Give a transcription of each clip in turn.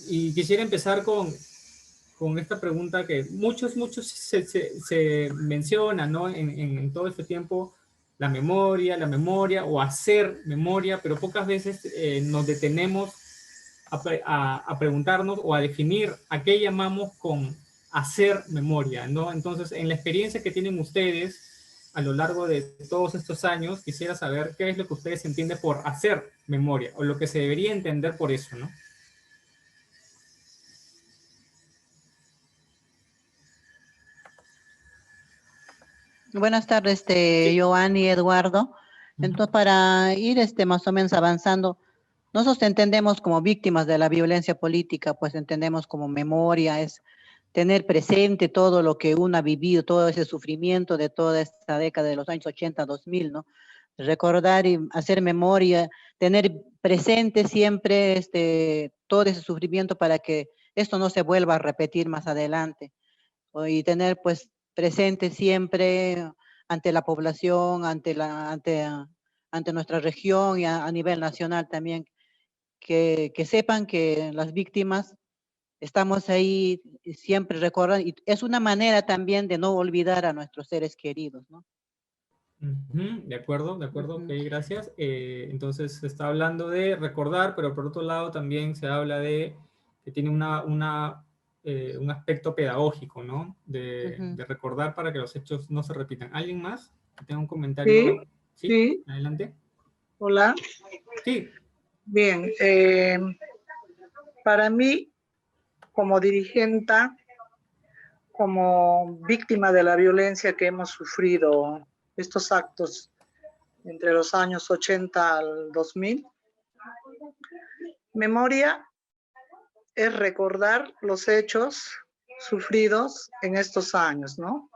Y quisiera empezar con esta pregunta que muchos se menciona, ¿no? En todo este tiempo, la memoria o hacer memoria, pero pocas veces nos detenemos a preguntarnos o a definir a qué llamamos con hacer memoria, ¿no? Entonces, en la experiencia que tienen ustedes a lo largo de todos estos años, quisiera saber qué es lo que ustedes entienden por hacer memoria o lo que se debería entender por eso, ¿no? Buenas tardes, Sí. Giovanni y Eduardo. Entonces, para ir más o menos avanzando, nosotros entendemos como víctimas de la violencia política, pues entendemos como memoria, es tener presente todo lo que uno ha vivido, todo ese sufrimiento de toda esta década de los años 80, 2000, ¿no? Recordar y hacer memoria, tener presente siempre todo ese sufrimiento para que esto no se vuelva a repetir más adelante. Y tener pues presente siempre ante la población, ante nuestra región y a nivel nacional también, que sepan que las víctimas estamos ahí siempre recordando, y es una manera también de no olvidar a nuestros seres queridos, ¿no? De acuerdo, ok, gracias. Entonces se está hablando de recordar, pero por otro lado también se habla de que tiene un aspecto pedagógico, ¿no? De recordar para que los hechos no se repitan. ¿Alguien más que tenga un comentario? Sí, ¿Sí? Adelante. Hola. Sí. Bien, para mí, como dirigente, como víctima de la violencia que hemos sufrido, estos actos entre los años 80 al 2000, memoria es recordar los hechos sufridos en estos años, ¿no?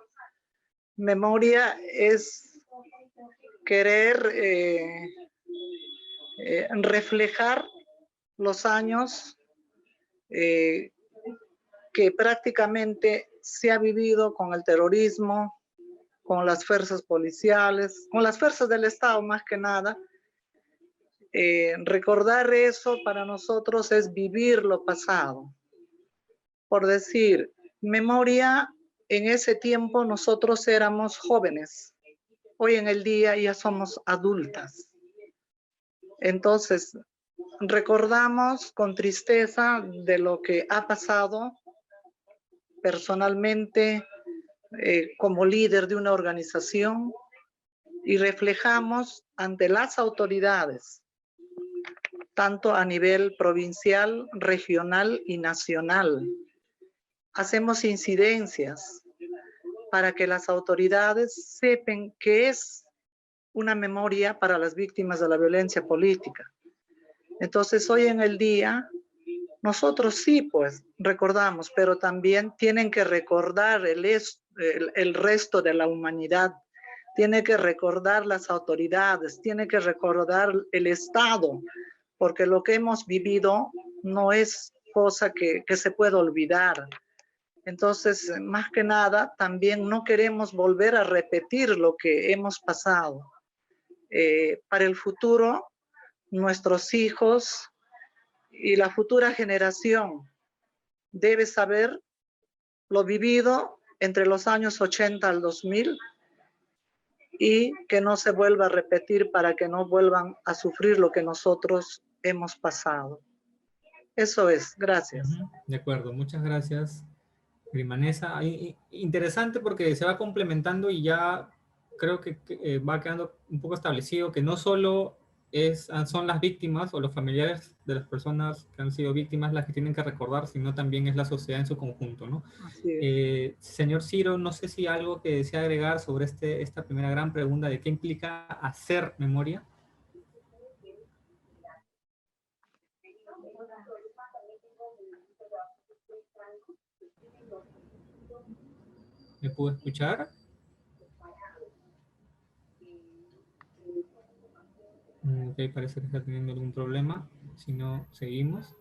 Memoria es querer reflejar los años que prácticamente se ha vivido con el terrorismo, con las fuerzas policiales, con las fuerzas del Estado más que nada. Recordar eso para nosotros es vivir lo pasado. Por decir, memoria, en ese tiempo nosotros éramos jóvenes. Hoy en el día ya somos adultas. Entonces, recordamos con tristeza de lo que ha pasado personalmente, como líder de una organización, y reflejamos ante las autoridades, tanto a nivel provincial, regional y nacional. Hacemos incidencias para que las autoridades sepan que es una memoria para las víctimas de la violencia política. Entonces, hoy en el día, nosotros sí, pues, recordamos, pero también tienen que recordar el resto de la humanidad, tiene que recordar las autoridades, tiene que recordar el Estado, porque lo que hemos vivido no es cosa que se pueda olvidar. Entonces, más que nada, también no queremos volver a repetir lo que hemos pasado. Para el futuro, nuestros hijos y la futura generación debe saber lo vivido entre los años 80 al 2000 y que no se vuelva a repetir para que no vuelvan a sufrir lo que nosotros hemos pasado. Eso es, gracias. De acuerdo, muchas gracias, Grimanesa. Interesante porque se va complementando y ya creo que va quedando un poco establecido que no solo son las víctimas o los familiares de las personas que han sido víctimas las que tienen que recordar, sino también es la sociedad en su conjunto, ¿no? Así es. Señor Ciro, no sé si algo que desea agregar sobre esta primera gran pregunta de qué implica hacer memoria. ¿Me pudo escuchar? Ok, parece que está teniendo algún problema. Si no, seguimos.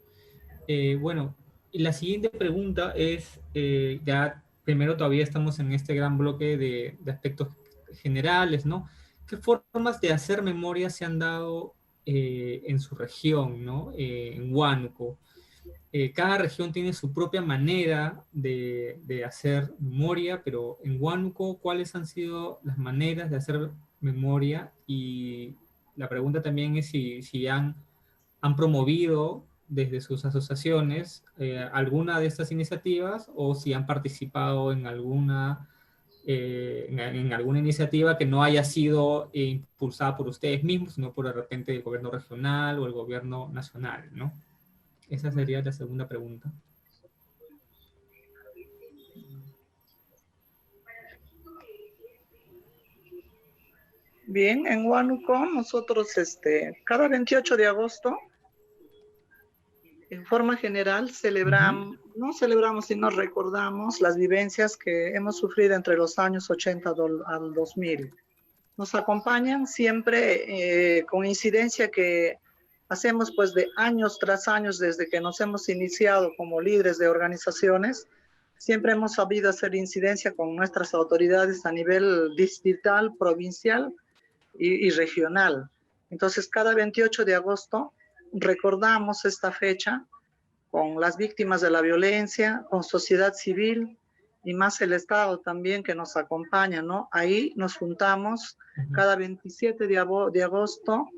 Bueno, y la siguiente pregunta es, ya primero todavía estamos en este gran bloque de aspectos generales, ¿no? ¿Qué formas de hacer memoria se han dado en su región, ¿no? En Huánuco. cada región tiene su propia manera de hacer memoria, pero en Huánuco, ¿cuáles han sido las maneras de hacer memoria? Y la pregunta también es si han promovido desde sus asociaciones alguna de estas iniciativas o si han participado en en alguna iniciativa que no haya sido impulsada por ustedes mismos, sino por de repente el gobierno regional o el gobierno nacional, ¿no? Esa sería la segunda pregunta. Bien, en Huánuco nosotros cada 28 de agosto, en forma general, no celebramos, sino recordamos las vivencias que hemos sufrido entre los años 80 al 2000. Nos acompañan siempre con incidencia que hacemos pues de años tras años desde que nos hemos iniciado como líderes de organizaciones. Siempre hemos sabido hacer incidencia con nuestras autoridades a nivel distrital, provincial y regional. Entonces, cada 28 de agosto recordamos esta fecha con las víctimas de la violencia, con sociedad civil y más el Estado también que nos acompaña, ¿no? Ahí nos juntamos cada 27 de agosto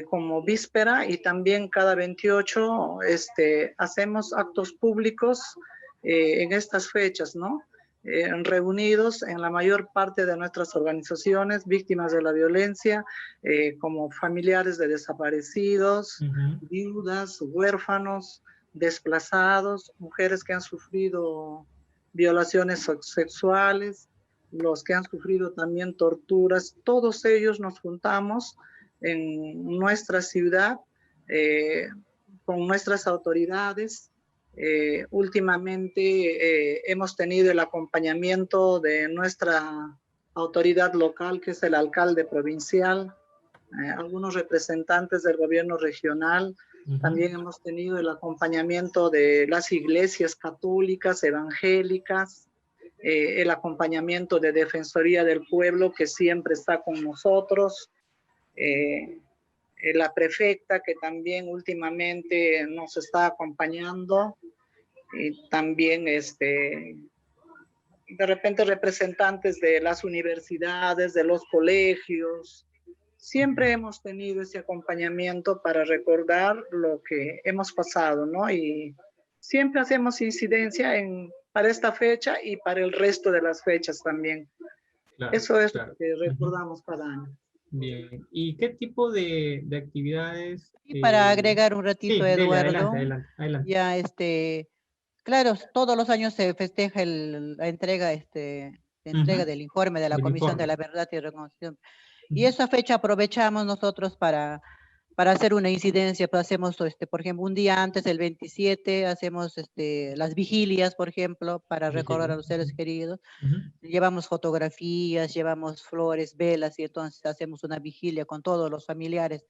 como víspera y también cada 28 hacemos actos públicos en estas fechas, ¿no? Reunidos en la mayor parte de nuestras organizaciones, víctimas de la violencia, como familiares de desaparecidos, viudas, huérfanos, desplazados, mujeres que han sufrido violaciones sexuales, los que han sufrido también torturas, todos ellos nos juntamos en nuestra ciudad con nuestras autoridades. Últimamente hemos tenido el acompañamiento de nuestra autoridad local, que es el alcalde provincial, algunos representantes del gobierno regional. También hemos tenido el acompañamiento de las iglesias católicas, evangélicas, el acompañamiento de Defensoría del Pueblo, que siempre está con nosotros, la prefecta, que también últimamente nos está acompañando, y también de repente representantes de las universidades, de los colegios. Siempre hemos tenido ese acompañamiento para recordar lo que hemos pasado, ¿no? Y siempre hacemos incidencia para esta fecha y para el resto de las fechas también. Claro, Eso es claro. lo que recordamos cada año. Bien. ¿Y qué tipo de actividades? Y para agregar un ratito, Sí, dele, Eduardo, adelante, adelante. ya claro, todos los años se festeja la entrega, del informe de la Del Comisión de informe. la Verdad y Reconciliación. Y esa fecha aprovechamos nosotros para hacer una incidencia, pues hacemos, por ejemplo, un día antes, el 27, hacemos las vigilias, por ejemplo, para recordar a los seres queridos. Llevamos fotografías, llevamos flores, velas, y entonces hacemos una vigilia con todos los familiares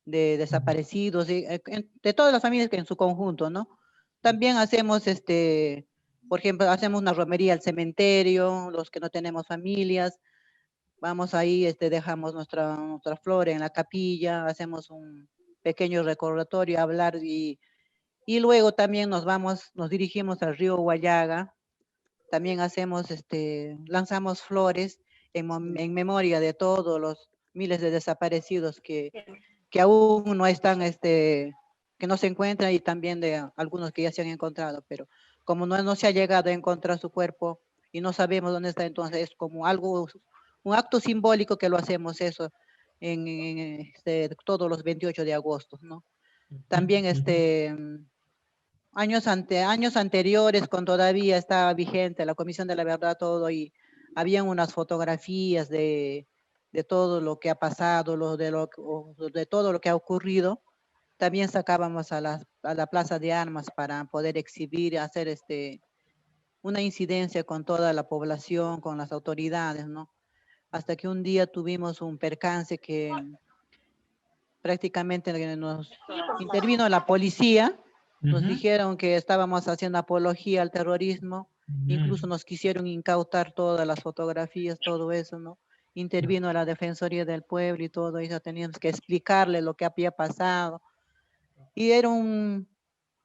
de desaparecidos, de todas las familias que en su conjunto, ¿no? También hacemos, por ejemplo, hacemos una romería al cementerio, los que no tenemos familias, vamos ahí, dejamos nuestra flor en la capilla, hacemos un pequeño recordatorio, hablar y luego también nos dirigimos al río Huallaga, también hacemos, lanzamos flores en memoria de todos los miles de desaparecidos que aún no están, que no se encuentran y también de algunos que ya se han encontrado, pero como no se ha llegado a encontrar su cuerpo y no sabemos dónde está, entonces es como un acto simbólico que lo hacemos eso todos los 28 de agosto, ¿no? También años anteriores, cuando todavía estaba vigente la Comisión de la Verdad, todo, y habían unas fotografías de todo lo que ha pasado, de todo lo que ha ocurrido. También sacábamos a la Plaza de Armas para poder exhibir, hacer una incidencia con toda la población, con las autoridades, ¿no? Hasta que un día tuvimos un percance que prácticamente nos intervino la policía. Nos dijeron que estábamos haciendo apología al terrorismo, incluso nos quisieron incautar todas las fotografías, todo eso, ¿no? Intervino la Defensoría del Pueblo y todo eso, teníamos que explicarle lo que había pasado. Y era un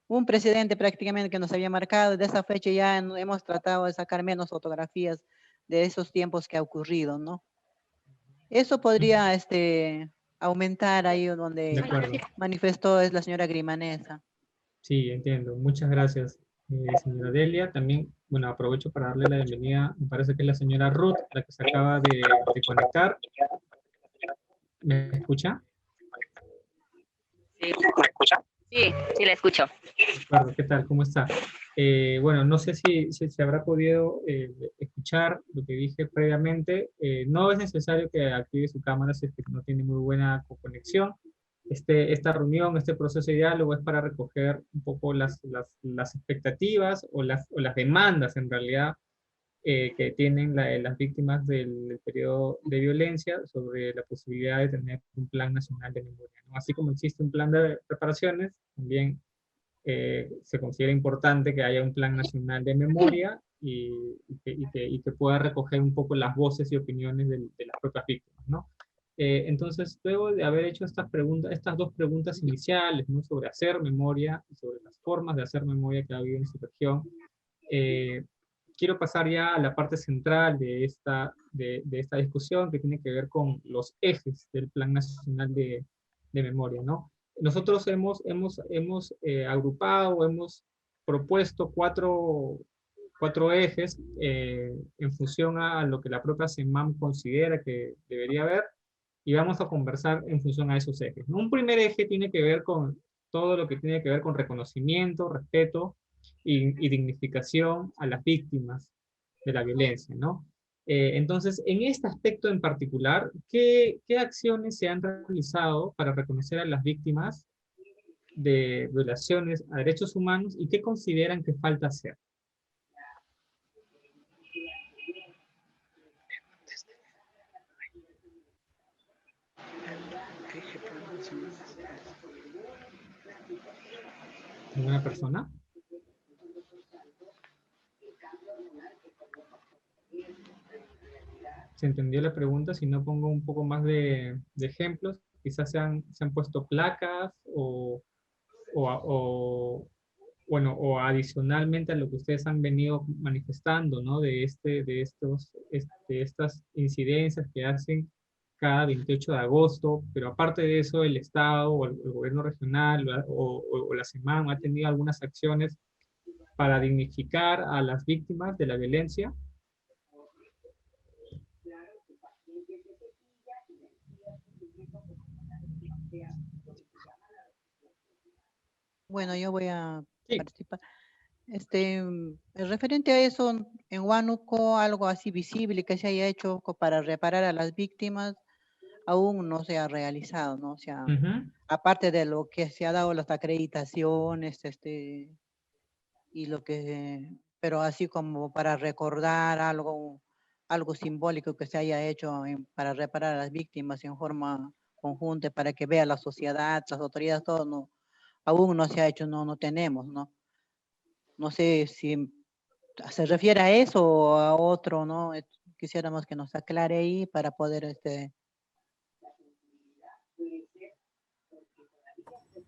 un presidente prácticamente que nos había marcado. De esa fecha ya hemos tratado de sacar menos fotografías de esos tiempos que ha ocurrido, ¿no? Eso podría aumentar ahí De donde acuerdo. manifestó es la señora Grimanesa. Sí, entiendo. Muchas gracias, señora Delia. También, bueno, aprovecho para darle la bienvenida, me parece que es la señora Ruth, la que se acaba de conectar. ¿Me escucha? Sí, ¿me escucha? Sí, sí la escucho. De acuerdo, ¿qué tal? ¿Cómo está? Bueno, no sé si se habrá podido escuchar lo que dije previamente. No es necesario que active su cámara si es que no tiene muy buena conexión. Esta reunión, este proceso de diálogo es para recoger un poco las expectativas o las demandas en realidad que tienen las víctimas del periodo de violencia sobre la posibilidad de tener un plan nacional de memoria, ¿no? Así como existe un plan de reparaciones, también se considera importante que haya un plan nacional de memoria y que pueda recoger un poco las voces y opiniones de las propias víctimas, ¿no? Entonces, luego de haber hecho estas dos preguntas iniciales, ¿no? Sobre hacer memoria y sobre las formas de hacer memoria que ha habido en su región, eh, quiero pasar ya a la parte central de esta discusión que tiene que ver con los ejes del Plan Nacional de Memoria, ¿no? Nosotros hemos agrupado, hemos propuesto cuatro ejes en función a lo que la propia CEMAM considera que debería haber, y vamos a conversar en función a esos ejes, ¿no? Un primer eje tiene que ver con todo lo que tiene que ver con reconocimiento, respeto y dignificación a las víctimas de la violencia, ¿no? Entonces, en este aspecto en particular, ¿qué acciones se han realizado para reconocer a las víctimas de violaciones a derechos humanos y qué consideran que falta hacer? ¿Alguna persona? ¿Se entendió la pregunta? Si no pongo un poco más de ejemplos, quizás se han puesto placas o, bueno, o adicionalmente a lo que ustedes han venido manifestando, ¿no? De estas incidencias que hacen cada 28 de agosto, pero aparte de eso, el Estado o el gobierno regional o la CEMAM ha tenido algunas acciones para dignificar a las víctimas de la violencia. Bueno, yo voy a Sí. participar. Referente a eso, en Huánuco, algo así visible que se haya hecho para reparar a las víctimas, aún no se ha realizado, ¿no? O sea, aparte de lo que se ha dado las acreditaciones, y lo que, pero así como para recordar algo simbólico que se haya hecho para reparar a las víctimas en forma conjunta, para que vea la sociedad, las autoridades, todo, no, aún no se ha hecho, no tenemos, ¿no? No sé si se refiere a eso o a otro, ¿no? Quisiéramos que nos aclare ahí para poder,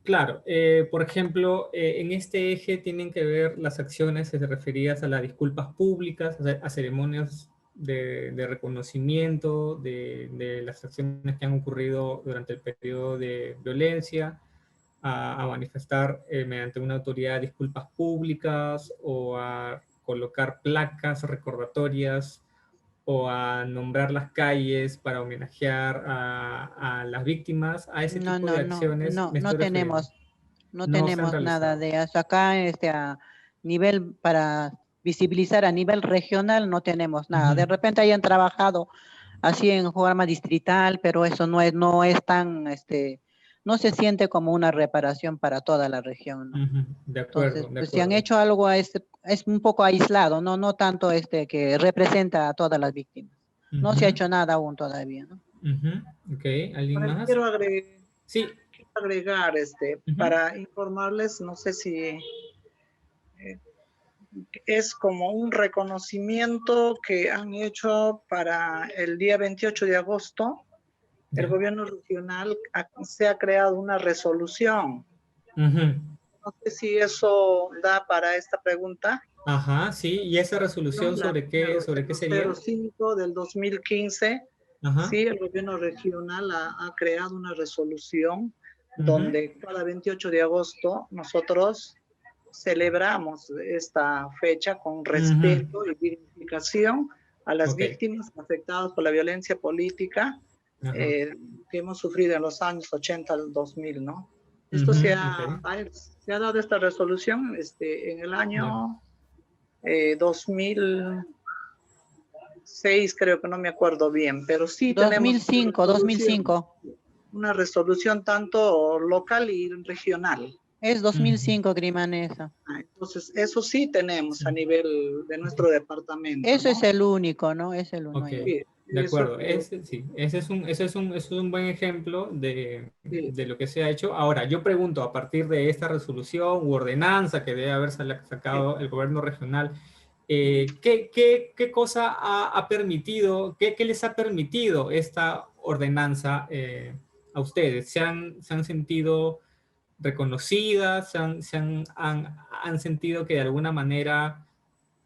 Claro, por ejemplo, en este eje tienen que ver las acciones referidas a las disculpas públicas, a ceremonias de reconocimiento de las acciones que han ocurrido durante el periodo de violencia, a manifestar mediante una autoridad disculpas públicas o a colocar placas recordatorias o a nombrar las calles para homenajear a las víctimas, a ese tipo de acciones me estoy refiriendo. No No se han tenemos nada realizado. de eso. Acá, a nivel, para visibilizar a nivel regional, no tenemos nada. De repente hayan trabajado así en forma distrital, pero eso no es tan, no se siente como una reparación para toda la región, ¿no? De Entonces, acuerdo, de pues si han acuerdo. hecho algo, es un poco aislado, no tanto que representa a todas las víctimas. No se ha hecho nada aún todavía, ¿no? Ok, ¿alguien Bueno, más? quiero Sí. agregar, para informarles, no sé si es como un reconocimiento que han hecho para el día 28 de agosto. El Ya. gobierno regional se ha creado una resolución No sé si eso da para esta pregunta. Ajá, sí. ¿Y esa resolución sobre qué sería? 05 del 2015, Ajá. sí, el gobierno regional ha creado una resolución Ujú. donde cada 28 de agosto nosotros celebramos esta fecha con Ujú. respeto y dignificación a las Ok. víctimas afectadas por la violencia política Ajá. que hemos sufrido en los años 80 al 2000, ¿no? Esto Ujú, ok. se ha dado esta resolución en el Ya. año 2006, creo que no me acuerdo bien, pero sí tenemos 2005. una resolución tanto local y regional. Es Ujú. 2005, Grimanesa. Entonces, eso sí tenemos a Sí. nivel de nuestro departamento, Eso es ¿no? el único, ¿no? Es el uno Ok, ahí. Sí, de eso acuerdo. creo. Sí, ese es un buen ejemplo Sí, de lo que se ha hecho. Ahora, yo pregunto, a partir de esta resolución u ordenanza que debe haber sí. sacado el gobierno regional, qué cosa ha permitido, qué les ha permitido esta ordenanza a ustedes? Se han sentido reconocidas? Han sentido que de alguna manera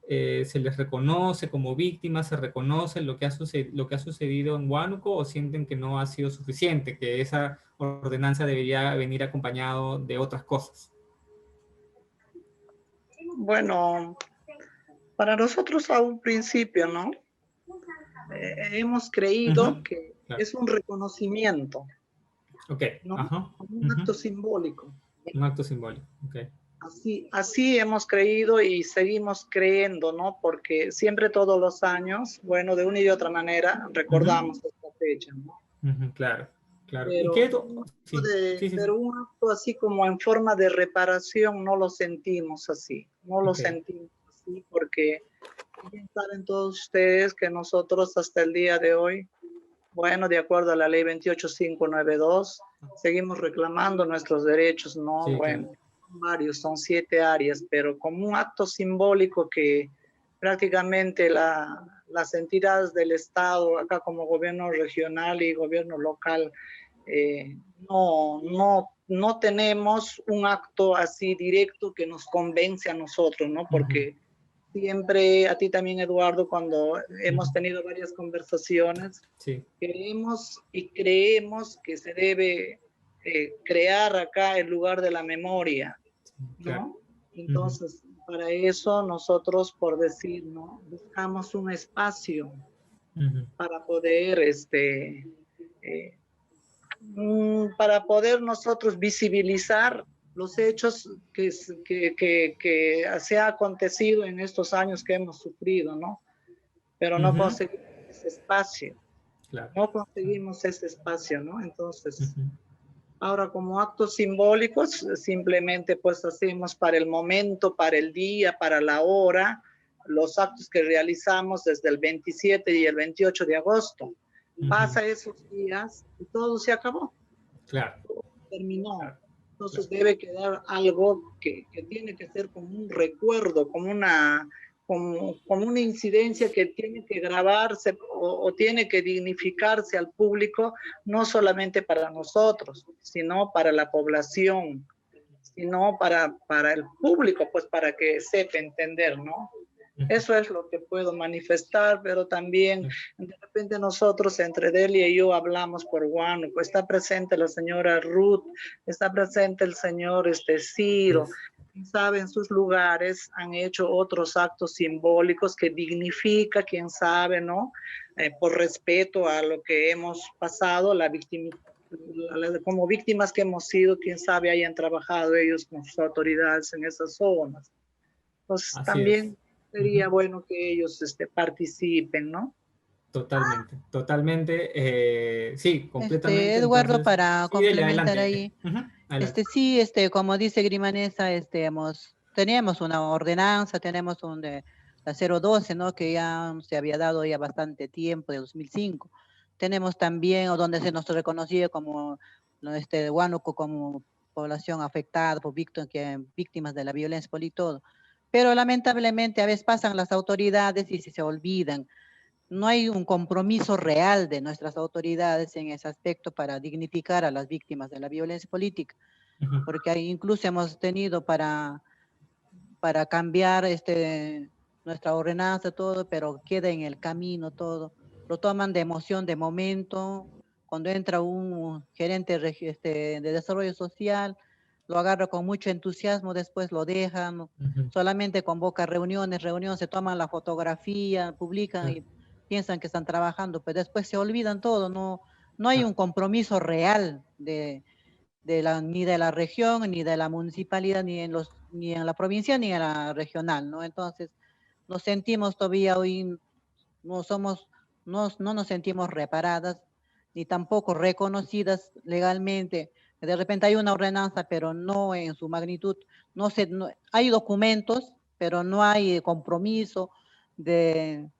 se les reconoce como víctimas, se reconoce lo que ha sucedido en Huánuco, o sienten que no ha sido suficiente, que esa ordenanza debería venir acompañado de otras cosas? Bueno, para nosotros a un principio, ¿no? Hemos creído Ujú, que claro. es un reconocimiento, Ok, ¿no? ajá, Como un ujú, acto simbólico. un acto simbólico. Ok. Así hemos creído y seguimos creyendo, ¿no? Porque siempre todos los años, bueno, de una y de otra manera, Ujú, recordamos esta fecha, ¿no? ujú, claro, claro. ¿Y Pero qué? Sí, sí, sí, sí. pero un acto así como en forma de reparación no lo sentimos así, no lo Ok. sentimos así porque bien saben todos ustedes que nosotros hasta el día de hoy, bueno, de acuerdo a la ley 28592, seguimos reclamando nuestros derechos, ¿no? Sí, claro. Bueno, son varios, son 7 áreas, pero como un acto simbólico que prácticamente las entidades del Estado, acá como gobierno regional y gobierno local, no tenemos un acto así directo que nos convence a nosotros, ¿no? Ujú, Porque siempre, a ti también, Eduardo, cuando hemos ujú, tenido varias conversaciones, sí, queremos y creemos que se debe crear acá el lugar de la memoria, claro. ¿no? Ujú, Entonces, para eso nosotros, por decir, ¿no? Buscamos un espacio ujú, para poder, para poder nosotros visibilizar los hechos que se ha acontecido en estos años que hemos sufrido, ¿no? Pero no ujú, conseguimos ese espacio, claro. no conseguimos ese espacio, ¿no? Entonces, Ujú, ahora como actos simbólicos, simplemente pues hacemos para el momento, para el día, para la hora, los actos que realizamos desde el 27 y el 28 de agosto. ujú, Pasa esos días y todo se acabó, claro, terminó. claro, claro. Entonces debe quedar algo que tiene que ser como un recuerdo, como una incidencia que tiene que grabarse o tiene que dignificarse al público, no solamente para nosotros, sino para la población, sino para el público, pues para que sepa entender, ¿no? Ujú, Eso es lo que puedo manifestar, pero también claro. de repente nosotros entre Delia y yo hablamos por Guano, pues está presente la señora Ruth, está presente el señor Así Ciro, es. quién sabe en sus lugares han hecho otros actos simbólicos que dignifica, quién sabe, ¿no? Por respeto a lo que hemos pasado, como víctimas que hemos sido, quién sabe hayan trabajado ellos con sus autoridades en esas zonas. Pues Así es. también sería Ujú. bueno que ellos participen, ¿no? Totalmente, totalmente. Sí, completamente. Eduardo, Entonces, para sí, dele, complementar adelante. ahí, Ujú, adelante. sí, como dice Grimanesa, teníamos una ordenanza, tenemos la 012, ¿no? Que ya se había dado ya bastante tiempo, de 2005. Tenemos también, o donde se nos reconocía como, ¿no? Huánuco como población afectada por víctimas de la violencia política y todo. Pero lamentablemente a veces pasan las autoridades y se olvidan. No hay un compromiso real de nuestras autoridades en ese aspecto para dignificar a las víctimas de la violencia política. Ujú. porque ahí incluso hemos tenido para cambiar nuestra ordenanza, todo, pero queda en el camino todo. Lo toman de emoción de momento. Cuando entra un gerente de desarrollo social, lo agarra con mucho entusiasmo, después lo dejan, Ujú. solamente convoca reuniones, se toman la fotografía, publican Claro, y piensan que están trabajando, pero después se olvidan todo, no hay claro. un compromiso real ni de la región, ni de la municipalidad, ni en la provincia, ni en la regional, ¿no? Entonces, nos sentimos todavía hoy, no somos, no nos sentimos reparadas, ni tampoco reconocidas legalmente. De repente hay una ordenanza, pero no en su magnitud. Hay documentos, pero no hay compromiso de,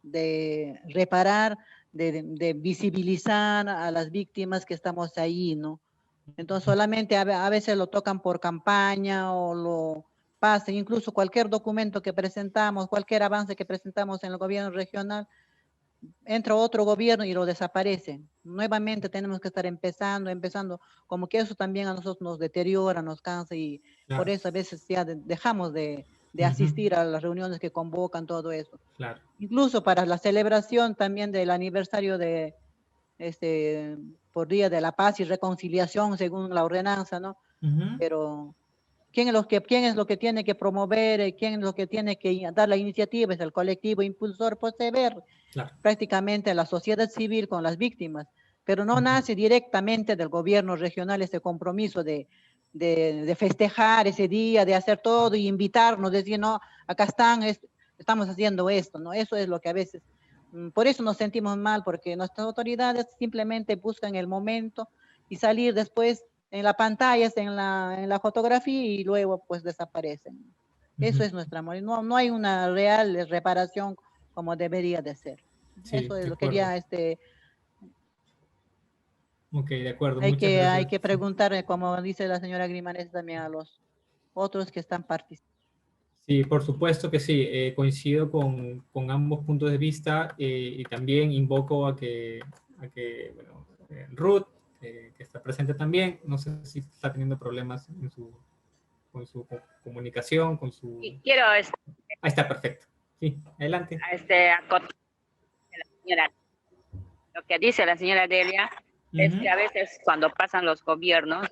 de reparar, de visibilizar a las víctimas que estamos ahí, ¿no? Entonces solamente a veces lo tocan por campaña o lo pasan, incluso cualquier documento que presentamos, cualquier avance que presentamos en el gobierno regional, entra otro gobierno y lo desaparecen. Nuevamente tenemos que estar empezando, como que eso también a nosotros nos deteriora, nos cansa y por Claro. eso a veces ya dejamos de Ujú. asistir a las reuniones que convocan, todo eso. Claro. Incluso para la celebración también del aniversario este, por Día de la Paz y Reconciliación, según la ordenanza, ¿no? Ujú. Pero quién es lo que tiene que promover, quién es lo que tiene que dar la iniciativa? Es el colectivo impulsor Posever, Claro. prácticamente la sociedad civil con las víctimas, pero no Ujú. nace directamente del gobierno regional ese compromiso de festejar ese día, de hacer todo y invitarnos, decir, no, acá estamos haciendo esto, ¿no? Eso es lo que a veces, por eso nos sentimos mal, porque nuestras autoridades simplemente buscan el momento y salir después en la pantalla, en la fotografía y luego pues desaparecen. Eso Ujú. es nuestra amor. No hay una real reparación como debería de ser. Sí, Eso es de lo acuerdo. quería, Ok, de acuerdo. Muchas hay gracias. que Sí. preguntar, como dice la señora Grimanes, también a los otros que están participando. Sí, por supuesto que sí, coincido con ambos puntos de vista y también invoco bueno, Ruth, que está presente también, no sé si está teniendo problemas con su comunicación, con su... Y quiero Ahí está, perfecto. Sí, adelante. acotar a la señora. Lo que dice la señora Delia es que Ujú. a veces cuando pasan los gobiernos,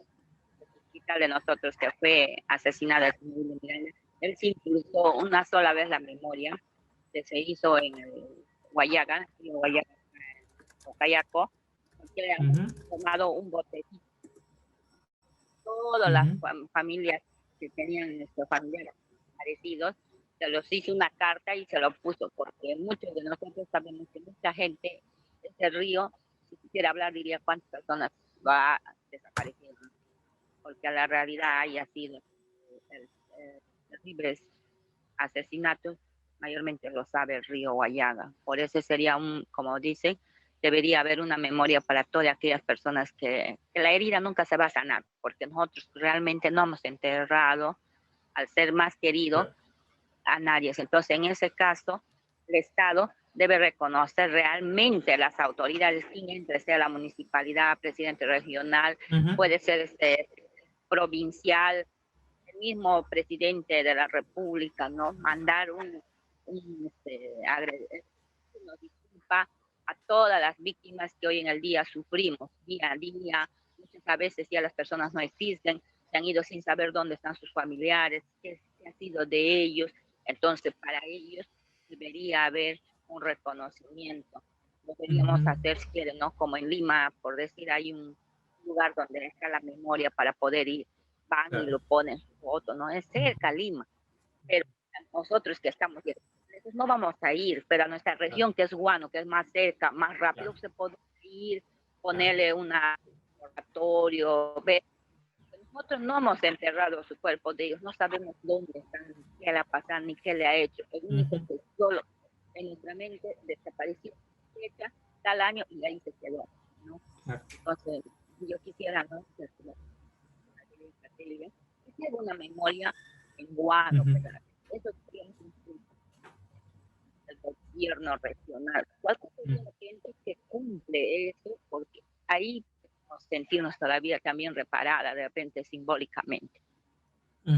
el hospital de nosotros que fue asesinado el señor William Miranda, él sí impulsó una sola vez la memoria que se hizo en el Guayaga, Cayaco, porque le han Ujú. tomado un botecito. Todas las Ujú. familias que tenían familiares parecidos, se los hizo una carta y se lo puso, porque muchos de nosotros sabemos que mucha gente, ese río, si quisiera hablar, diría cuántas personas va desapareciendo, porque a la realidad haya sido terribles asesinatos, mayormente lo sabe el río Guayaga. Por eso sería como dicen, debería haber una memoria para todas aquellas personas que la herida nunca se va a sanar, porque nosotros realmente no hemos enterrado al ser más querido Claro. a nadie. Entonces, en ese caso, el Estado debe reconocer realmente las autoridades, quien entre sea la municipalidad, presidente regional, Ujú. puede ser provincial, el mismo presidente de la República, ¿no? Mandar una disculpa a todas las víctimas que hoy en el día sufrimos, día a día. Muchas veces ya las personas no existen, se han ido sin saber dónde están sus familiares, qué ha sido de ellos. Entonces, para ellos debería haber un reconocimiento. Deberíamos Ujú. hacer, si quieren, ¿no? Como en Lima, por decir, hay un lugar donde está la memoria para poder ir, van y Claro. lo ponen su foto, ¿no? Es cerca Lima, pero nosotros que estamos lejos no vamos a ir, pero a nuestra Claro. región que es Guano, que es más cerca, más rápido, Claro. se puede ir, Claro. ponerle un laboratorio, ver. Nosotros no hemos enterrado su cuerpo de ellos, no sabemos dónde están, ni qué le ha pasado, ni qué le ha hecho. El único Ujú. que solo en nuestra mente desapareció fecha, tal año y ahí se quedó, ¿no? Claro. Entonces, yo quisiera, ¿no? Quisiera una memoria en Guano, Ujú. pero eso sería el gobierno regional. Cualquier Ujú. gente que cumple eso, porque ahí sentirnos todavía también reparada, de repente simbólicamente. Ok,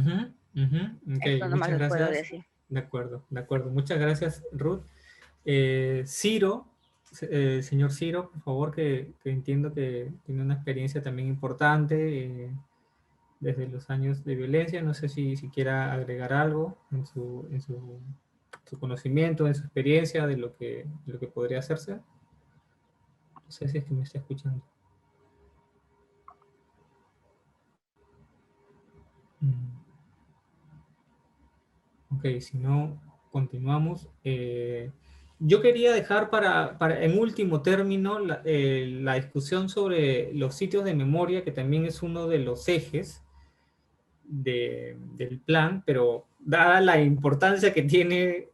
Esto nomás muchas les puedo gracias. decir. De acuerdo, de acuerdo. Muchas gracias, Ruth. Ciro, señor Ciro, por favor, que entiendo que tiene una experiencia también importante desde los años de violencia. No sé si quiera agregar algo en su conocimiento, en su experiencia de lo que podría hacerse. No sé si es que me está escuchando. Ok, si no, continuamos. Yo quería dejar en último término la discusión sobre los sitios de memoria, que también es uno de los ejes del plan, pero dada la importancia que tiene,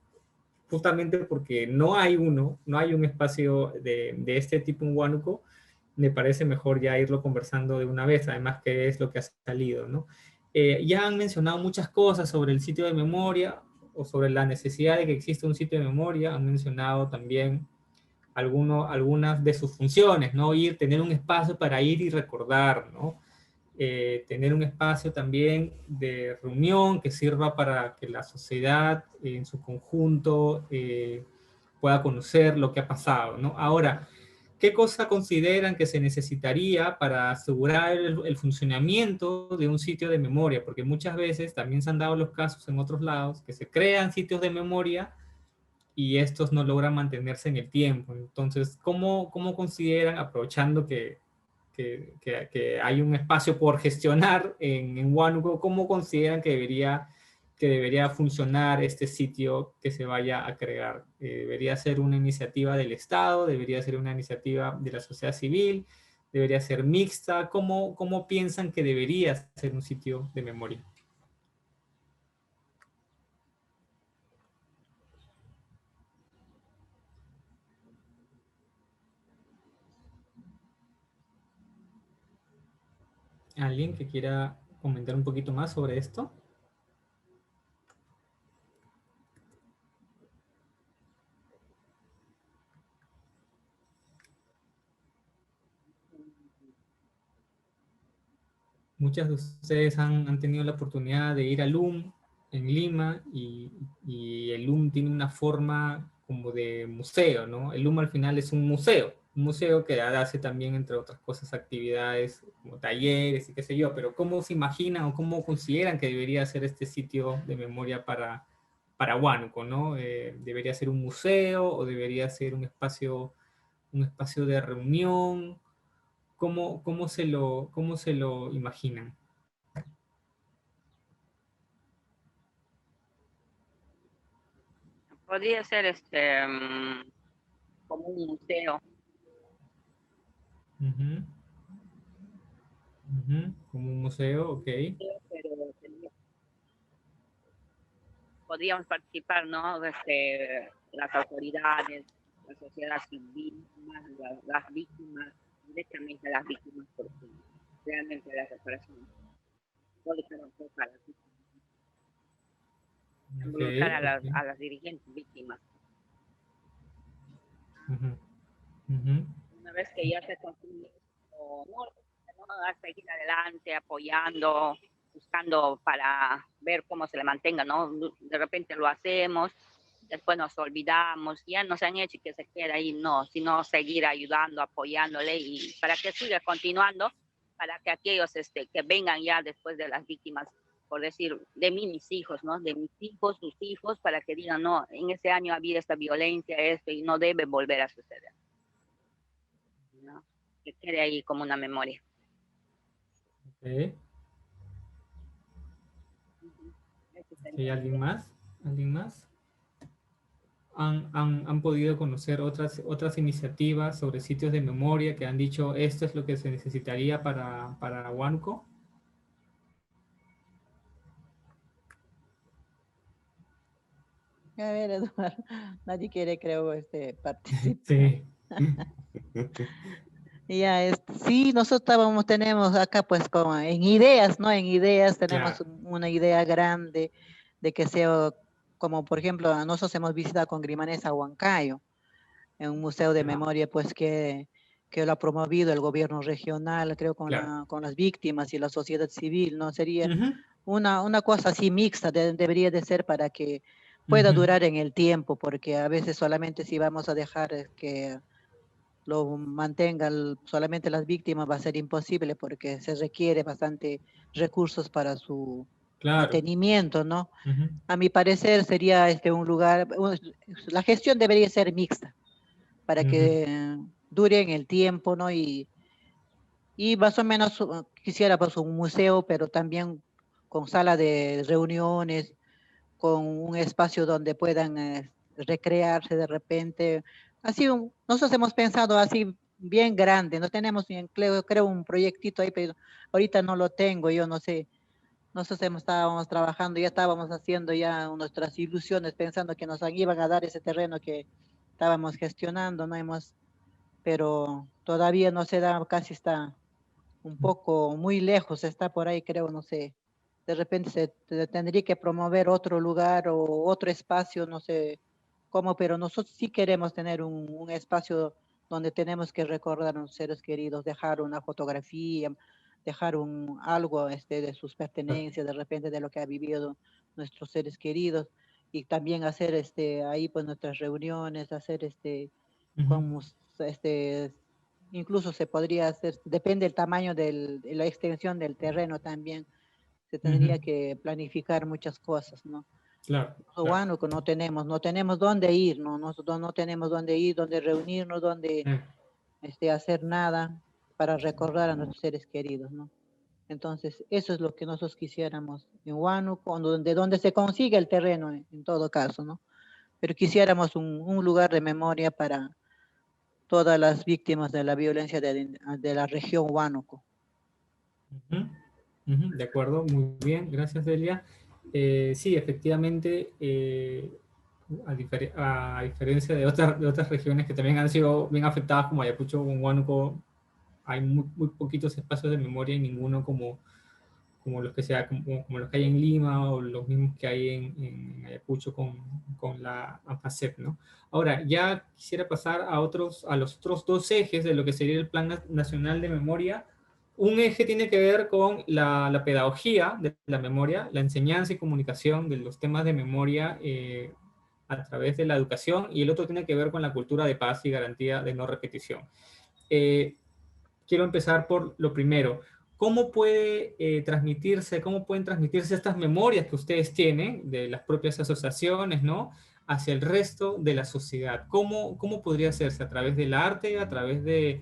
justamente porque no hay un espacio de este tipo en Huánuco, me parece mejor ya irlo conversando de una vez, además que es lo que ha salido, ¿no? Ya han mencionado muchas cosas sobre el sitio de memoria o sobre la necesidad de que exista un sitio de memoria. Han mencionado también algunas de sus funciones, ¿no? Tener un espacio para ir y recordar, ¿no? Tener un espacio también de reunión que sirva para que la sociedad en su conjunto pueda conocer lo que ha pasado, ¿no? Ahora, ¿qué cosa consideran que se necesitaría para asegurar el funcionamiento de un sitio de memoria? Porque muchas veces también se han dado los casos en otros lados que se crean sitios de memoria y estos no logran mantenerse en el tiempo. Entonces, ¿cómo consideran, aprovechando que hay un espacio por gestionar en Huánuco, cómo consideran que debería funcionar este sitio que se vaya a crear? ¿Debería ser una iniciativa del Estado? ¿Debería ser una iniciativa de la sociedad civil? ¿Debería ser mixta? ¿Cómo piensan que debería ser un sitio de memoria? ¿Alguien que quiera comentar un poquito más sobre esto? Muchas de ustedes han tenido la oportunidad de ir al LUM en Lima y el LUM tiene una forma como de museo, ¿no? El LUM al final es un museo que hace también, entre otras cosas, actividades como talleres y qué sé yo, pero ¿cómo se imaginan o cómo consideran que debería ser este sitio de memoria para Huánuco, ¿no? ¿Debería ser un museo o debería ser un espacio de reunión? ¿Cómo se lo imaginan? Podría ser como un museo. Ujú, ujú, como un museo, ok. Pero podríamos participar, ¿no? Las autoridades, la sociedad civil, más las víctimas, directamente a las víctimas, porque realmente la reparación puede ser un poco a las víctimas, Ok, involucrar ok. a las dirigentes víctimas. Ujú, ujú, Una vez que ya se construye esto, ¿no? A seguir adelante, apoyando, buscando para ver cómo se le mantenga, ¿no? De repente lo hacemos, después nos olvidamos, ya nos han hecho que se quede ahí, no, sino seguir ayudando, apoyándole y para que siga continuando, para que aquellos que vengan ya después de las víctimas, por decir, de mí, mis hijos, ¿no? De mis hijos, sus hijos, para que digan, no, en ese año había esta violencia, esto, y no debe volver a suceder, ¿no? Que quede ahí como una memoria. ok. ¿Hay alguien más? ¿Alguien más? ¿Han podido conocer otras iniciativas sobre sitios de memoria que han dicho esto es lo que se necesitaría para Huánuco? A ver, Eduardo, nadie quiere, creo, participar. Sí. Ya, sí, nosotros tenemos acá, pues, como en ideas, ¿no? En ideas tenemos Claro. una idea grande de que sea, como por ejemplo, nosotros hemos visitado con Grimanesa Huancayo, en un museo de Ya. memoria, pues, que que lo ha promovido el gobierno regional, creo, Claro. con las víctimas y la sociedad civil, ¿no? Sería Ujú, una cosa así mixta, debería de ser para que pueda ujú, durar en el tiempo, porque a veces solamente si vamos a dejar que lo mantengan solamente las víctimas va a ser imposible porque se requiere bastante recursos para su claro. mantenimiento, ¿no? Ujú, A mi parecer sería un lugar, la gestión debería ser mixta para ujú, que dure en el tiempo, ¿no? Y más o menos quisiera pues un museo, pero también con sala de reuniones, con un espacio donde puedan recrearse de repente. Así, nosotros hemos pensado así bien grande, no tenemos bien, creo un proyectito ahí, pero ahorita no lo tengo, yo no sé. Nosotros estábamos trabajando, ya estábamos haciendo ya nuestras ilusiones, pensando que nos iban a dar ese terreno que estábamos gestionando, no hemos, pero todavía no se da, casi está un poco muy lejos, está por ahí, creo, no sé. De repente tendría que promover otro lugar o otro espacio, no sé cómo, pero nosotros sí queremos tener un espacio donde tenemos que recordar a los seres queridos, dejar una fotografía, dejar algo de sus pertenencias, de repente de lo que ha vivido nuestros seres queridos, y también hacer ahí pues nuestras reuniones, hacer ujú, como incluso se podría hacer, depende del tamaño de la extensión del terreno también, se ujú. tendría que planificar muchas cosas, ¿no? Claro, claro. Huánuco no tenemos dónde ir, ¿no? Nosotros no tenemos dónde ir, dónde reunirnos, dónde Eh, hacer nada para recordar a nuestros seres queridos, ¿no? Entonces, eso es lo que nosotros quisiéramos en Huánuco, de donde se consigue el terreno, en todo caso, ¿no? Pero quisiéramos un lugar de memoria para todas las víctimas de la violencia de la región Huánuco. ujú, ujú, de acuerdo, muy bien, gracias Delia. Sí, efectivamente, a diferencia de otras regiones que también han sido bien afectadas, como Ayacucho o Huánuco, hay muy poquitos espacios de memoria y ninguno como los que como los que hay en Lima o los mismos que hay en Ayacucho con la ANFACEP, ¿no? Ahora, ya quisiera pasar a los otros dos ejes de lo que sería el Plan Nacional de Memoria. Un eje tiene que ver con la pedagogía de la memoria, la enseñanza y comunicación de los temas de memoria a través de la educación, y el otro tiene que ver con la cultura de paz y garantía de no repetición. Eh, Quiero empezar por lo primero. ¿Cómo cómo pueden transmitirse estas memorias que ustedes tienen de las propias asociaciones, ¿no? Hacia el resto de la sociedad? ¿Cómo podría hacerse? ¿A través del arte, a través de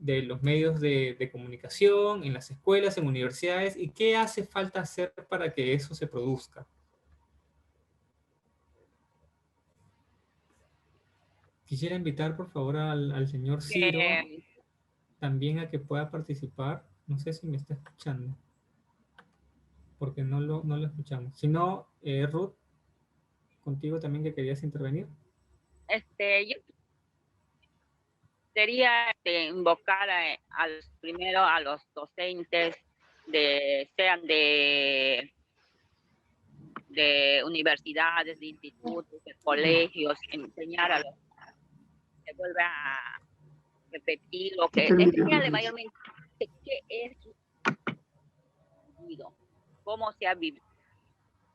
los medios de comunicación, en las escuelas, en universidades? ¿Y qué hace falta hacer para que eso se produzca? Quisiera invitar, por favor, al señor Ciro Que también a que pueda participar. No sé si me está escuchando, porque no lo escuchamos. Si no, Ruth, contigo también que querías intervenir. yo quería invocar primero a los docentes, sean de universidades, de institutos, de colegios, enseñar a los que vuelvan a repetir lo que, enseñarle mayormente qué es vivido, cómo se ha vivido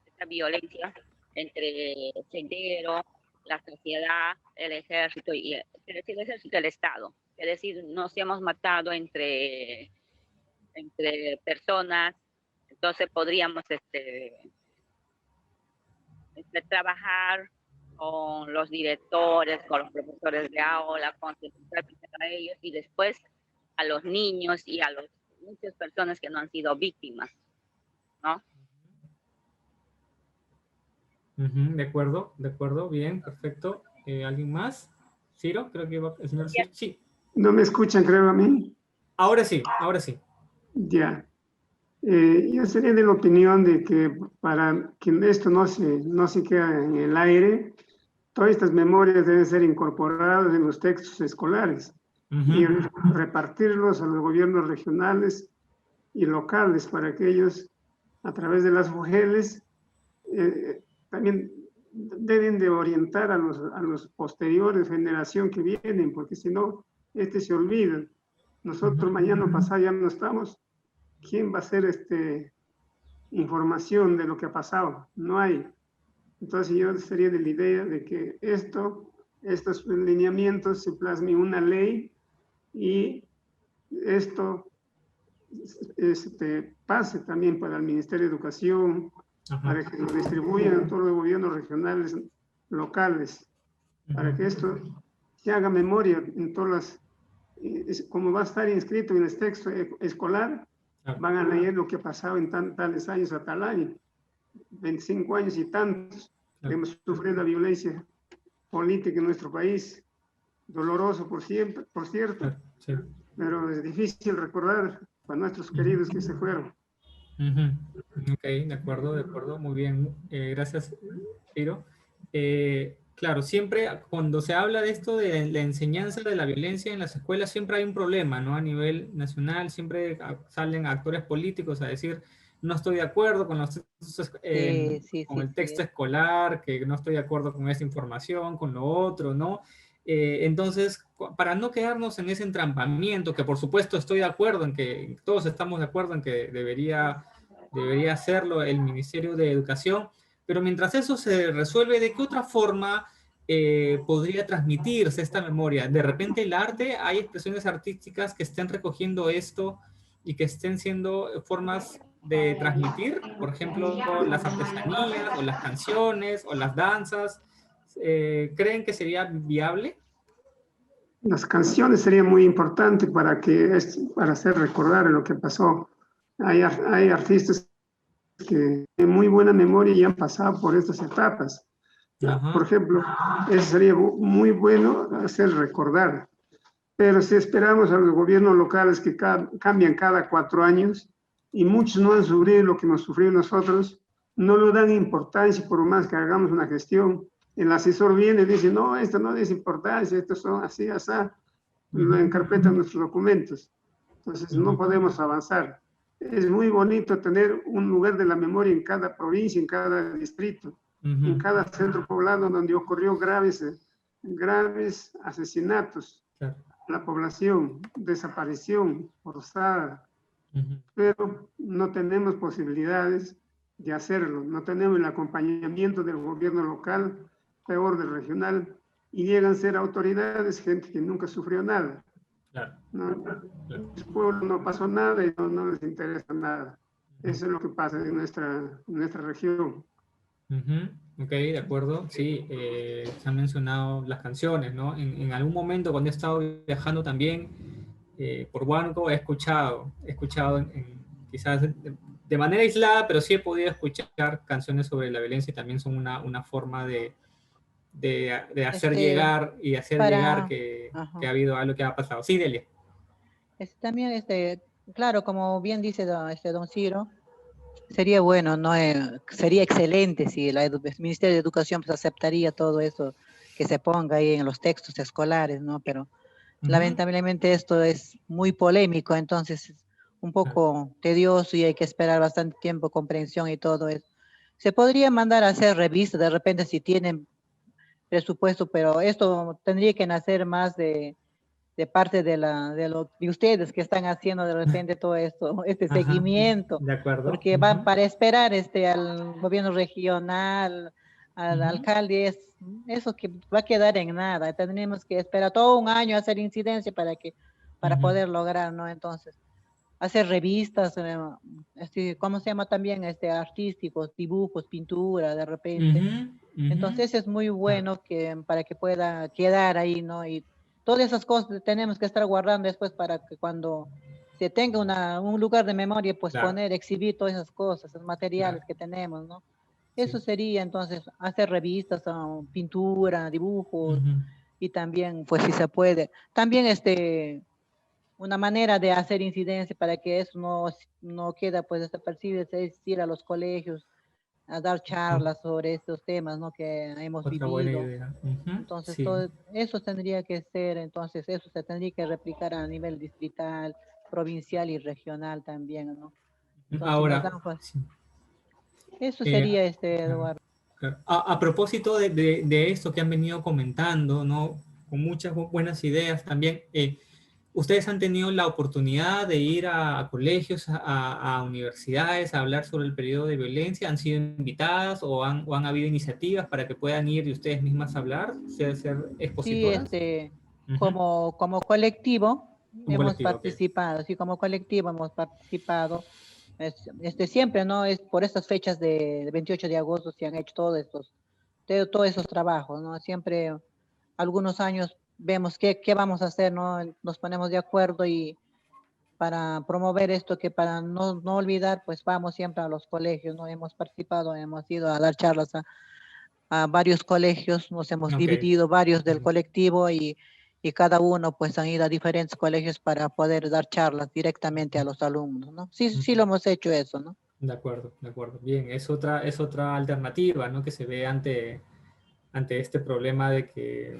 esta violencia entre el sendero, la sociedad, el ejército y el ejército y el Estado. Es decir, nos hemos matado entre personas, entonces podríamos trabajar con los directores, con los profesores de aula, concientizar a ellos y después a los niños y a muchas personas que no han sido víctimas, ¿no? De acuerdo, bien, perfecto. ¿Alguien más? ¿Ciro? Creo que el señor Ciro. Sí, ¿No me escuchan, creo, a mí? ahora sí, ahora sí. Ya. Yo sería de la opinión de que para que esto no se quede en el aire, todas estas memorias deben ser incorporadas en los textos escolares y Ujú, repartirlos a los gobiernos regionales y locales para que ellos, a través de las mujeres, también deben de orientar a los posteriores generación que vienen, porque si no, se olvidan. Nosotros mañana o pasado ya no estamos. ¿Quién va a hacer información de lo que ha pasado? No hay. Entonces yo sería de la idea de que estos lineamientos se plasmen en una ley y esto pase también para el Ministerio de Educación, para que lo distribuyan a todos los gobiernos regionales, locales, para que esto se haga memoria en todas las, como va a estar inscrito en el texto escolar, van a leer lo que ha pasado en tales años a tal año, 25 años y tantos. Hemos sufrido la violencia política en nuestro país, doloroso por cierto, pero es difícil recordar a nuestros queridos que se fueron. Ok, de acuerdo, muy bien. Gracias, Ciro. Claro, siempre cuando se habla de esto de la enseñanza de la violencia en las escuelas, siempre hay un problema, ¿no? A nivel nacional, siempre salen actores políticos a decir, no estoy de acuerdo con los con el texto escolar, que no estoy de acuerdo con esa información, con lo otro, ¿no? Entonces, para no quedarnos en ese entrampamiento, que por supuesto estoy de acuerdo en que, todos estamos de acuerdo en que debería hacerlo el Ministerio de Educación, pero mientras eso se resuelve, ¿de qué otra forma podría transmitirse esta memoria? De repente el arte, hay expresiones artísticas que estén recogiendo esto y que estén siendo formas de transmitir, por ejemplo, las artesanías o las canciones o las danzas. ¿Creen que sería viable? Las canciones serían muy importantes para hacer recordar lo que pasó. Hay artistas que tienen muy buena memoria y han pasado por estas etapas. Por ejemplo, eso sería muy bueno hacer recordar. Pero si esperamos a los gobiernos locales que cambian cada 4 años y muchos no han sufrido lo que hemos sufrido nosotros, no lo dan importancia por más que hagamos una gestión. El asesor viene y dice, no, esto no es importancia, estos son así, así, lo encarpetan nuestros documentos. Entonces no podemos avanzar. Es muy bonito tener un lugar de la memoria en cada provincia, en cada distrito, en cada centro poblado donde ocurrió graves asesinatos. La población, desaparición forzada, pero no tenemos posibilidades de hacerlo, no tenemos el acompañamiento del gobierno local, peor del regional, y llegan a ser autoridades, gente que nunca sufrió nada. ¿No? El pueblo no pasó nada y no les interesa nada. Eso es lo que pasa en nuestra región. Ok, de acuerdo. Sí, se han mencionado las canciones, ¿no? En algún momento cuando he estado viajando también por Huánuco he escuchado quizás de manera aislada, pero sí he podido escuchar canciones sobre la violencia y también son una forma de hacer llegar y hacer llegar que ha habido algo que ha pasado. Sí, Delia. También, claro, como bien dice don Ciro, sería bueno, ¿no? Sería excelente si el Ministerio de Educación pues, aceptaría todo eso que se ponga ahí en los textos escolares, ¿no? Pero lamentablemente esto es muy polémico, entonces es un poco tedioso y hay que esperar bastante tiempo, comprensión y todo eso. Se podría mandar a hacer revistas de repente si tienen presupuesto, pero esto tendría que nacer más de parte de ustedes que están haciendo de repente todo esto, seguimiento. De acuerdo. Porque van para esperar al gobierno regional, al alcalde, eso que va a quedar en nada. Tendremos que esperar todo un año a hacer incidencia para poder lograr, ¿no? Entonces, hacer revistas, ¿cómo se llama también? Artísticos, dibujos, pintura, de repente. Entonces, es muy bueno para que pueda quedar ahí, ¿no? Y todas esas cosas tenemos que estar guardando después para que cuando se tenga un lugar de memoria, pues exhibir todas esas cosas, esos materiales que tenemos, ¿no? Eso sería entonces hacer revistas, pintura, dibujos, y también, pues si se puede, también una manera de hacer incidencia para que eso no queda pues desapercibido es ir a los colegios a dar charlas sobre estos temas, ¿no? Que hemos vivido. Buena idea. Entonces, todo eso tendría que ser, entonces, eso se tendría que replicar a nivel distrital, provincial y regional también, ¿no? Entonces, ahora, eso sería, Eduardo. A propósito de esto que han venido comentando, ¿no? Con muchas buenas ideas también, ¿Ustedes han tenido la oportunidad de ir a colegios, a universidades, a hablar sobre el periodo de violencia? ¿Han sido invitadas o han habido iniciativas para que puedan ir y ustedes mismas hablar, ser Sí, expositoras? Ujú. como colectivo Como hemos colectivo, ok. participado, sí, como colectivo hemos participado. Siempre, ¿no? Es por estas fechas de 28 de agosto se han hecho todos esos trabajos, ¿no? Siempre, algunos años vemos qué vamos a hacer, ¿no? Nos ponemos de acuerdo y para promover esto, que para no olvidar, pues vamos siempre a los colegios, ¿no? Hemos participado, hemos ido a dar charlas a varios colegios, nos hemos Ok. dividido varios del Ujú. colectivo y cada uno pues han ido a diferentes colegios para poder dar charlas directamente a los alumnos, ¿no? Sí, sí Ujú. lo hemos hecho eso, ¿no? De acuerdo, de acuerdo. Bien, es otra alternativa, ¿no? Que se ve ante este problema de que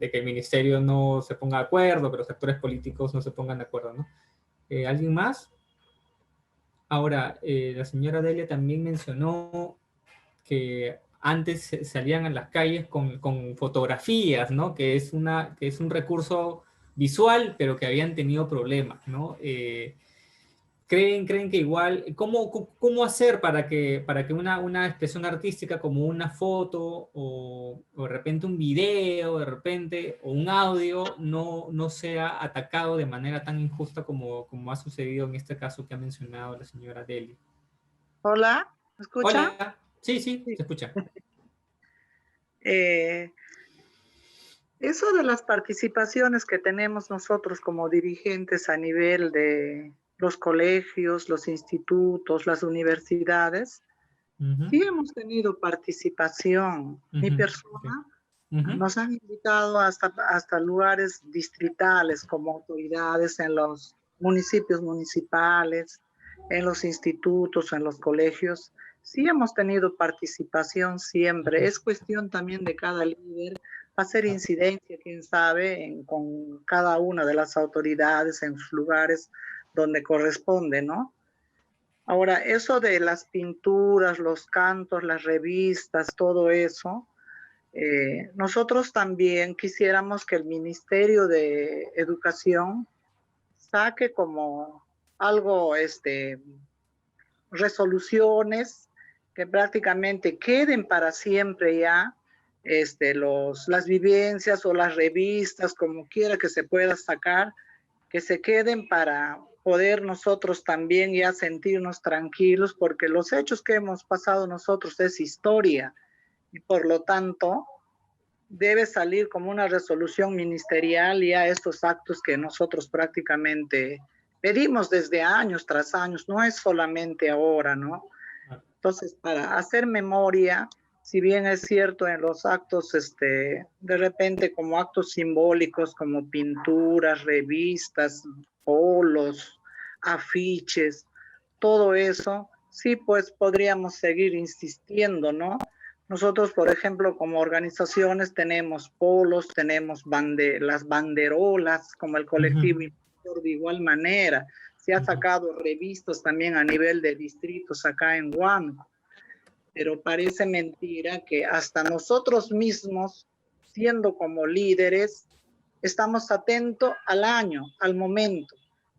el ministerio no se ponga de acuerdo, que los actores políticos no se pongan de acuerdo, ¿no? ¿Alguien más? Ahora, la señora Delia también mencionó que antes salían a las calles con fotografías, ¿no? Que es un recurso visual, pero que habían tenido problemas, ¿no? ¿Creen que igual, cómo hacer para que una expresión artística como una foto o de repente un video, de repente, o un audio no sea atacado de manera tan injusta como ha sucedido en este caso que ha mencionado la señora Deli? Hola, ¿me escucha? Hola, sí, sí, Sí. se escucha. Eh, Eso de las participaciones que tenemos nosotros como dirigentes a nivel de los colegios, los institutos, las universidades, Ujú, sí hemos tenido participación. Mi ujú, ok, persona ujú, nos han invitado hasta lugares distritales como autoridades en los municipios municipales, en los institutos, en los colegios. Sí hemos tenido participación siempre. ujú, Es cuestión también de cada líder hacer claro, incidencia, quién sabe, con cada una de las autoridades en sus lugares donde corresponde, ¿no? Ahora, eso de las pinturas, los cantos, las revistas, todo eso, nosotros también quisiéramos que el Ministerio de Educación saque como algo, resoluciones que prácticamente queden para siempre ya, las vivencias o las revistas, como quiera que se pueda sacar, que se queden para poder nosotros también ya sentirnos tranquilos, porque los hechos que hemos pasado nosotros es historia y por lo tanto debe salir como una resolución ministerial ya estos actos que nosotros prácticamente pedimos desde años tras años, no es solamente ahora, ¿no? claro. Entonces, para hacer memoria, si bien es cierto en los actos, de repente como actos simbólicos, como pinturas, revistas, polos, afiches, todo eso, sí, pues podríamos seguir insistiendo, ¿no? Nosotros, por ejemplo, como organizaciones tenemos polos, tenemos las banderolas, como el Ujú, colectivo de igual manera. Se ha ujú, sacado revistas también a nivel de distritos acá en Huánuco, pero parece mentira que hasta nosotros mismos, siendo como líderes, estamos atentos al año, al momento,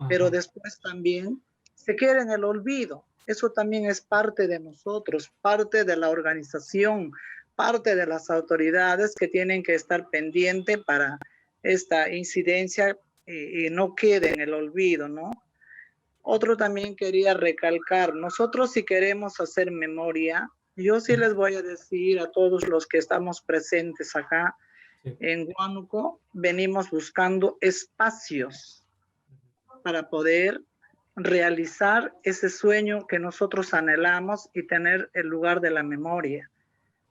pero ajá, después también se queda en el olvido. Eso también es parte de nosotros, parte de la organización, parte de las autoridades que tienen que estar pendientes para esta incidencia y no quede en el olvido, ¿no? Otro también quería recalcar, nosotros si queremos hacer memoria, yo sí les voy a decir a todos los que estamos presentes acá sí, en Huánuco, venimos buscando espacios para poder realizar ese sueño que nosotros anhelamos y tener el lugar de la memoria.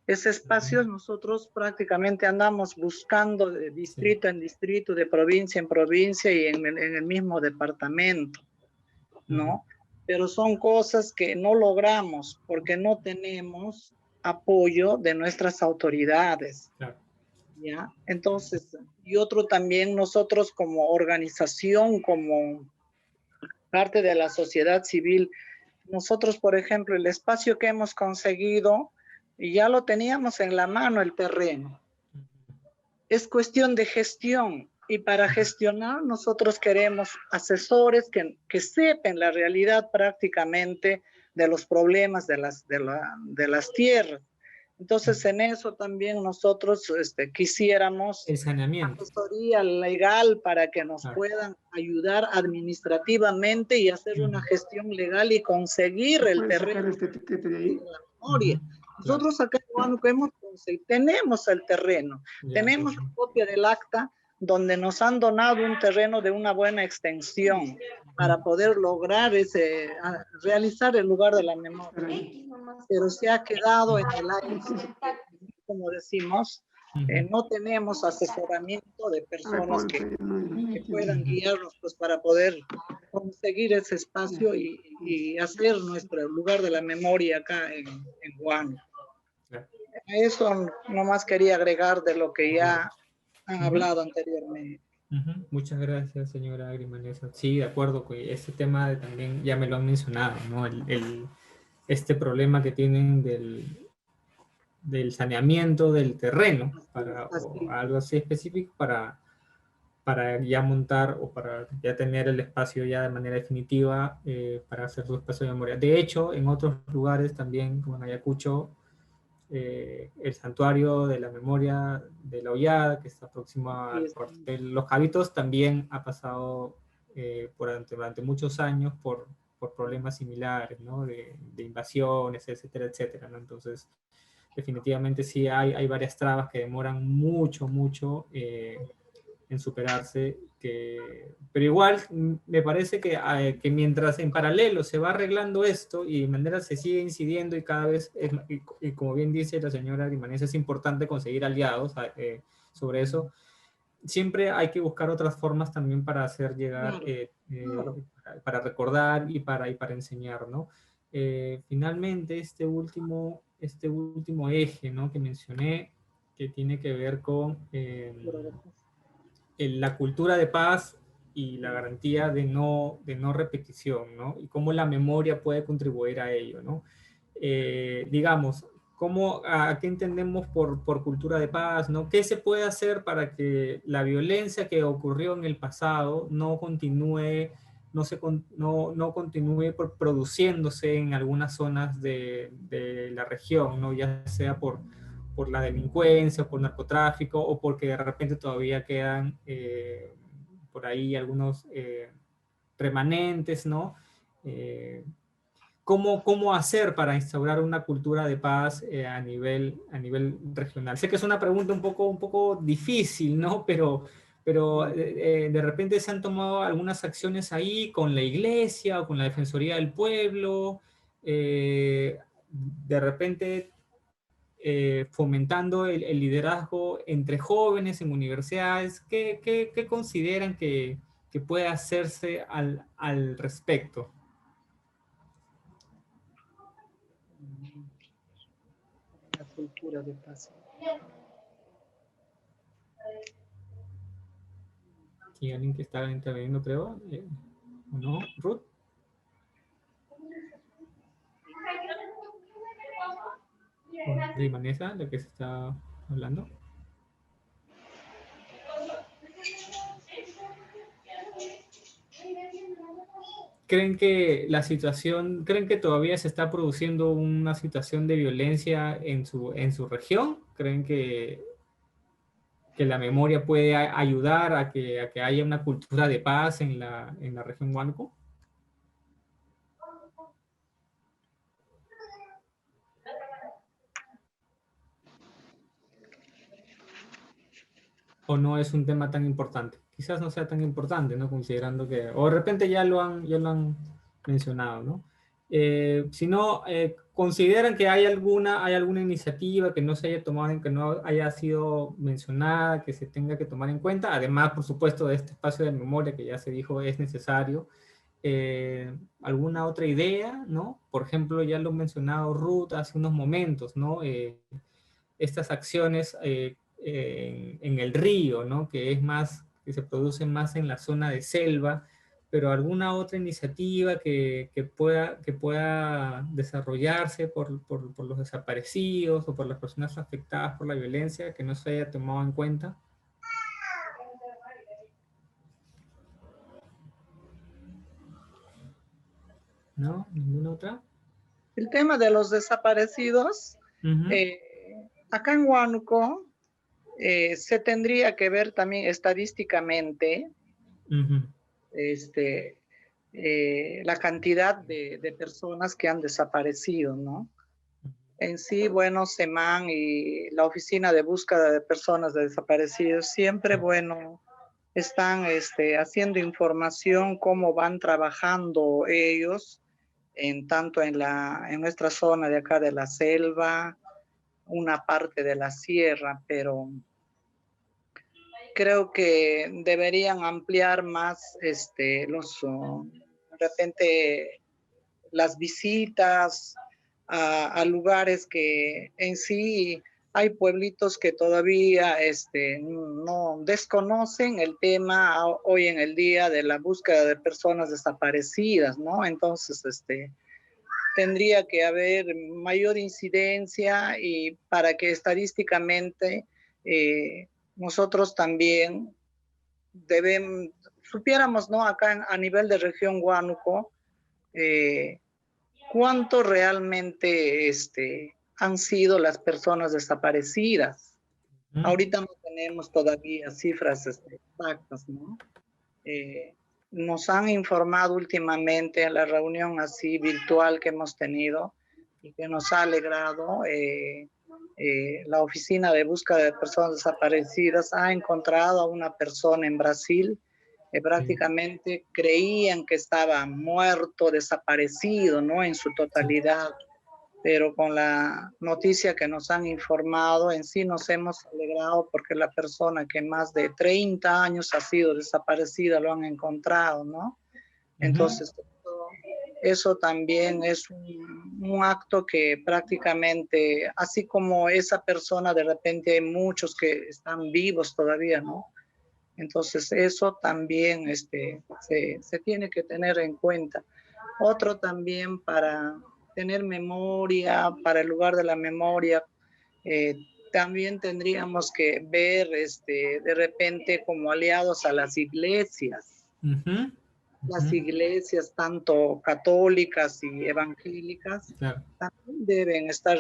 Ese espacio nosotros prácticamente andamos buscando de sí, distrito en distrito, de provincia en provincia y en el mismo departamento, ujú, ¿no? Pero son cosas que no logramos porque no tenemos apoyo de nuestras autoridades, claro, ¿ya? Entonces, y otro también nosotros como organización, como parte de la sociedad civil, nosotros, por ejemplo, el espacio que hemos conseguido, ya lo teníamos en la mano el terreno. Es cuestión de gestión Y para gestionar, nosotros queremos asesores que sepan la realidad prácticamente de los problemas de las tierras. Entonces, en eso también nosotros quisiéramos El saneamiento. asesoría legal para que nos Claro. puedan ayudar administrativamente y hacer una gestión legal y conseguir el ¿Puedes sacar terreno este etiquete de ahí? de la memoria. Claro. Nosotros acá en Huánuco hemos conseguido, tenemos el terreno, Ya, tenemos la copia del acta donde nos han donado un terreno de una buena extensión para poder lograr realizar el lugar de la memoria. Pero se ha quedado en el aire, como decimos, no tenemos asesoramiento de personas que puedan guiarnos pues, para poder conseguir ese espacio y hacer nuestro lugar de la memoria acá en Huánuco. Claro. A eso nomás quería agregar de lo que ya han hablado anteriormente. Muchas gracias, señora Grimanesa. Sí, de acuerdo, que este tema también ya me lo han mencionado, ¿no? Este problema que tienen del saneamiento del terreno, o algo así específico para ya montar o para ya tener el espacio ya de manera definitiva para hacer su espacio de memoria. De hecho, en otros lugares también, como en Ayacucho, el santuario de la memoria de la Hollada, que está próximo al cuartel Los Javitos, también ha pasado durante muchos años por problemas similares, ¿no? De invasiones, etcétera, etcétera, ¿no? Entonces, definitivamente sí hay varias trabas que demoran mucho en superarse, pero igual me parece que mientras en paralelo se va arreglando esto y de manera se sigue incidiendo y cada vez, y como bien dice la señora Grimanesa, es importante conseguir aliados sobre eso, siempre hay que buscar otras formas también para hacer llegar, para recordar y para enseñar, ¿no? Finalmente, este último eje, ¿no? Que mencioné, que tiene que ver con la cultura de paz y la garantía de no repetición, ¿no? Y cómo la memoria puede contribuir a ello, ¿no? Digamos, ¿a qué entendemos por cultura de paz, ¿no? ¿Qué se puede hacer para que la violencia que ocurrió en el pasado no continúe, no continúe produciéndose en algunas zonas de la región, ¿no? Ya sea por la delincuencia, por narcotráfico, o porque de repente todavía quedan por ahí algunos remanentes, ¿no? ¿Cómo hacer para instaurar una cultura de paz a nivel regional? Sé que es una pregunta un poco difícil, ¿no? Pero de repente se han tomado algunas acciones ahí con la iglesia o con la Defensoría del Pueblo, de repente fomentando el liderazgo entre jóvenes en universidades. ¿Qué consideran que puede hacerse al respecto? La cultura de paz. ¿Hay alguien que está interviniendo, creo? ¿O no? ¿Ruth? ¿Grimanesa, la que se está hablando? ¿Creen que todavía se está produciendo una situación de violencia en su región? ¿Creen que la memoria puede ayudar a que haya una cultura de paz en la región Huánuco? ¿O no es un tema tan importante? Quizás no sea tan importante, ¿no? Considerando que, o de repente ya lo han mencionado, ¿no? Si no, ¿consideran que hay alguna iniciativa que no se haya tomado, que no haya sido mencionada, que se tenga que tomar en cuenta? Además, por supuesto, de este espacio de memoria que ya se dijo es necesario. ¿Alguna otra idea, no? Por ejemplo, ya lo ha mencionado Ruth hace unos momentos, ¿no? Estas acciones en el río, ¿no? Que se produce más en la zona de selva, pero alguna otra iniciativa que pueda desarrollarse por los desaparecidos o por las personas afectadas por la violencia que no se haya tomado en cuenta. ¿No? ¿Ninguna otra? El tema de los desaparecidos, acá en Huánuco se tendría que ver también estadísticamente la cantidad de personas que han desaparecido, ¿no? En sí, bueno, SEMAN y la Oficina de Búsqueda de Personas Desaparecidas, siempre, bueno, están haciendo información, cómo van trabajando ellos, tanto en nuestra zona de acá de la selva, una parte de la sierra, pero creo que deberían ampliar más de repente las visitas a lugares que en sí hay pueblitos que todavía no desconocen el tema hoy en el día de la búsqueda de personas desaparecidas, ¿no? Entonces, tendría que haber mayor incidencia y para que estadísticamente nosotros también supiéramos, ¿no? Acá a nivel de región Huánuco, cuánto realmente han sido las personas desaparecidas. Ahorita no tenemos todavía cifras exactas, ¿no? Nos han informado últimamente en la reunión así virtual que hemos tenido y que nos ha alegrado, la Oficina de Búsqueda de Personas Desaparecidas ha encontrado a una persona en Brasil que prácticamente creían que estaba muerto, desaparecido, ¿no? En su totalidad. Pero con la noticia que nos han informado, en sí nos hemos alegrado porque la persona que más de 30 años ha sido desaparecida lo han encontrado, ¿no? Entonces, eso también es un acto que prácticamente, así como esa persona, de repente hay muchos que están vivos todavía, ¿no? Entonces, eso también se tiene que tener en cuenta. Otro también para tener memoria, para el lugar de la memoria, también tendríamos que ver de repente como aliados a las iglesias. Las iglesias, tanto católicas y evangélicas, también deben estar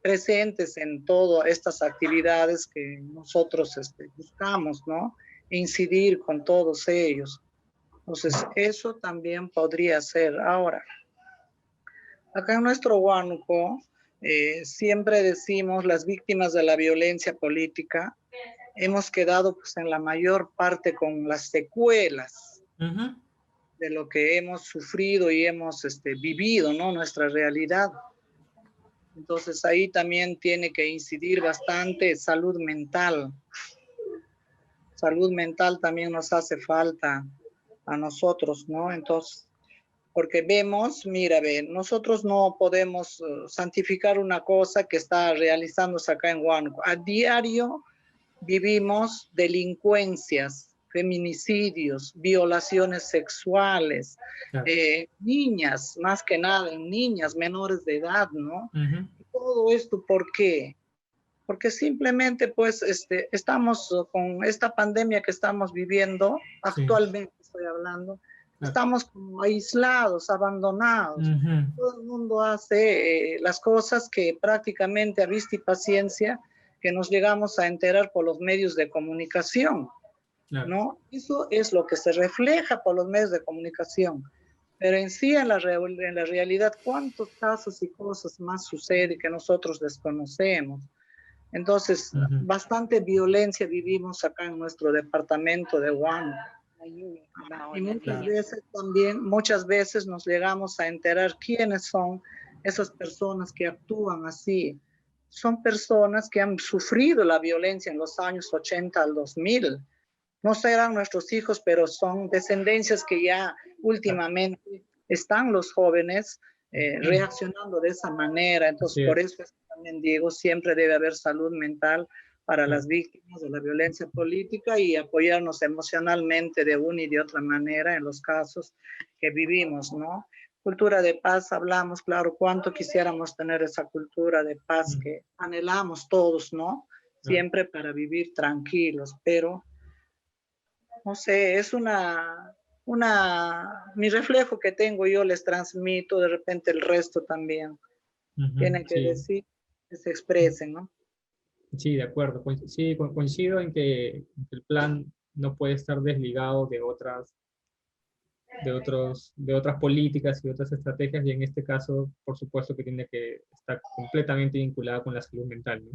presentes en todas estas actividades que nosotros buscamos, ¿no? Incidir con todos ellos. Entonces, eso también podría ser. Ahora, acá en nuestro Huánuco, siempre decimos las víctimas de la violencia política, hemos quedado pues en la mayor parte con las secuelas de lo que hemos sufrido y hemos vivido, ¿no? Nuestra realidad. Entonces ahí también tiene que incidir bastante salud mental. Salud mental también nos hace falta a nosotros, ¿no? Entonces, porque vemos, mira, nosotros no podemos santificar una cosa que está realizándose acá en Huánuco. A diario vivimos delincuencias, feminicidios, violaciones sexuales, niñas, más que nada, niñas menores de edad, ¿no? Todo esto, ¿por qué? Porque simplemente, pues, estamos con esta pandemia que estamos viviendo, actualmente estoy hablando, estamos como aislados, abandonados. Todo el mundo hace las cosas que prácticamente a vista y paciencia que nos llegamos a enterar por los medios de comunicación, ¿no? Eso es lo que se refleja por los medios de comunicación. Pero en sí, en la realidad, ¿cuántos casos y cosas más suceden que nosotros desconocemos? Entonces, bastante violencia vivimos acá en nuestro departamento de Huánuco. Y muchas veces nos llegamos a enterar quiénes son esas personas que actúan así. Son personas que han sufrido la violencia en los años 80 al 2000. No serán nuestros hijos, pero son descendencias que ya últimamente están los jóvenes reaccionando de esa manera. Entonces, por eso también digo, siempre debe haber salud mental para las víctimas de la violencia política y apoyarnos emocionalmente de una y de otra manera en los casos que vivimos, ¿no? Cultura de paz, hablamos, claro, cuánto quisiéramos tener esa cultura de paz que anhelamos todos, ¿no? Siempre para vivir tranquilos, pero no sé, es una mi reflejo que tengo yo les transmito, de repente el resto también tienen que sí. decir, que se expresen, ¿no? Sí, de acuerdo. Sí, coincido en que el plan no puede estar desligado de otras políticas y otras estrategias, y en este caso, por supuesto que tiene que estar completamente vinculada con la salud mental, ¿no?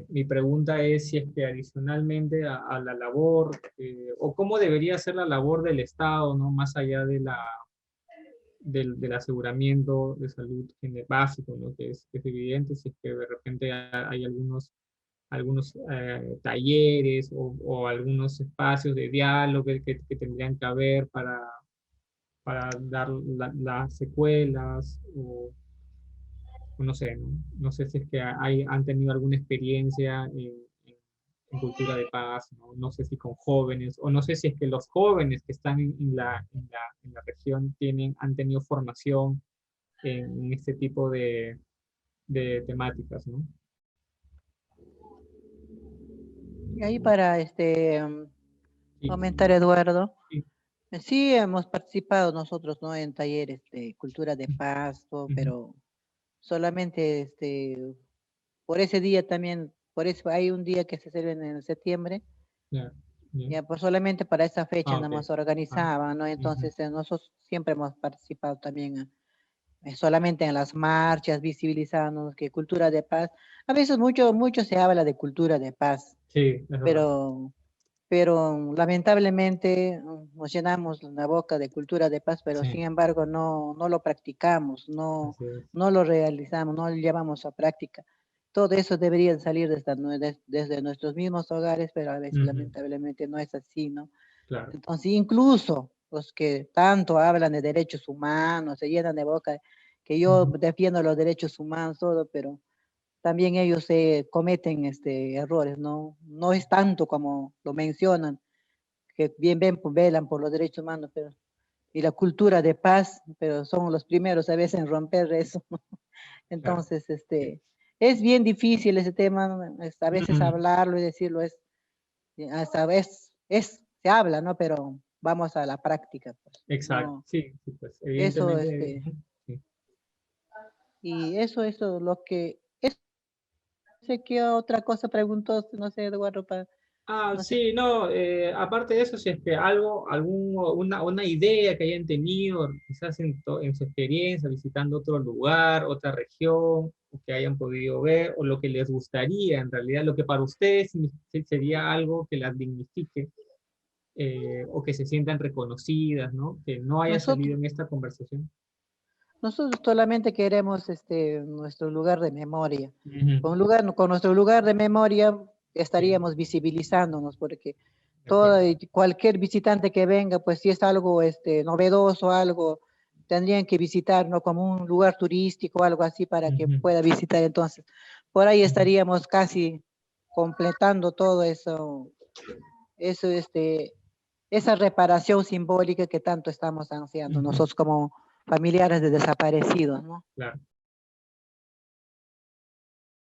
Mi pregunta es si es que adicionalmente a la labor, o cómo debería ser la labor del Estado, ¿no? Más allá del aseguramiento de salud básico, ¿no? Que es evidente, si es que de repente hay algunos talleres o algunos espacios de diálogo que tendrían que haber para dar las secuelas, o no sé, ¿no? No sé si es que han tenido alguna experiencia en cultura de paz, ¿no? No sé si con jóvenes, o no sé si es que los jóvenes que están en la región han tenido formación en este tipo de temáticas, ¿no? Y ahí para Sí, comentar, Eduardo, sí. sí hemos participado nosotros, ¿no? En talleres de cultura de paz, todo, Ujú. pero solamente por ese día también, por eso hay un día que se celebra en septiembre, Ya, ya. ya pues solamente para esa fecha Ah, nada ok. más Ah, organizaban, ¿no? ujú. Entonces nosotros siempre hemos participado también solamente en las marchas, visibilizando que cultura de paz. A veces mucho se habla de cultura de paz, Sí, es verdad. pero, pero lamentablemente nos llenamos la boca de cultura de paz, pero sin Sí, embargo no lo practicamos, así es. no lo realizamos, no lo llevamos a práctica. Todo eso debería salir desde nuestros mismos hogares, pero a veces Ujú. lamentablemente no es así, ¿no? Claro. Entonces, incluso los que tanto hablan de derechos humanos, se llenan de boca que yo Ujú. defiendo los derechos humanos, todo, pero también ellos cometen errores, ¿no? No es tanto como lo mencionan, que bien velan por los derechos humanos, pero, y la cultura de paz, pero son los primeros a veces en romper eso. Claro. Entonces, es bien difícil ese tema, ¿no? A veces Ujú. hablarlo y decirlo hasta se habla, ¿no? Pero vamos a la práctica, pues, Exacto. no, Sí, sí, pues eso, evidentemente. Sí. y eso, sé qué otra cosa preguntó, no sé, Eduardo, no sé. Sí, no, aparte de eso, si es que una idea que hayan tenido, quizás en su experiencia visitando otro lugar, otra región, o que hayan podido ver, o lo que les gustaría, en realidad, lo que para ustedes sería algo que las dignifique, o que se sientan reconocidas, ¿no? Que no haya Nosotros, salido en esta conversación. nosotros solamente queremos nuestro lugar de memoria. Ujú. Con nuestro lugar de memoria Sí, estaríamos visibilizándonos, porque de acuerdo. cualquier visitante que venga, pues si es algo novedoso, algo, tendrían que visitar, ¿no? Como un lugar turístico o algo así para que Ujú. pueda visitar. Entonces, por ahí Ujú. estaríamos casi completando todo eso, esa reparación simbólica que tanto estamos ansiando Ujú. nosotros como familiares de desaparecidos, ¿no? Claro.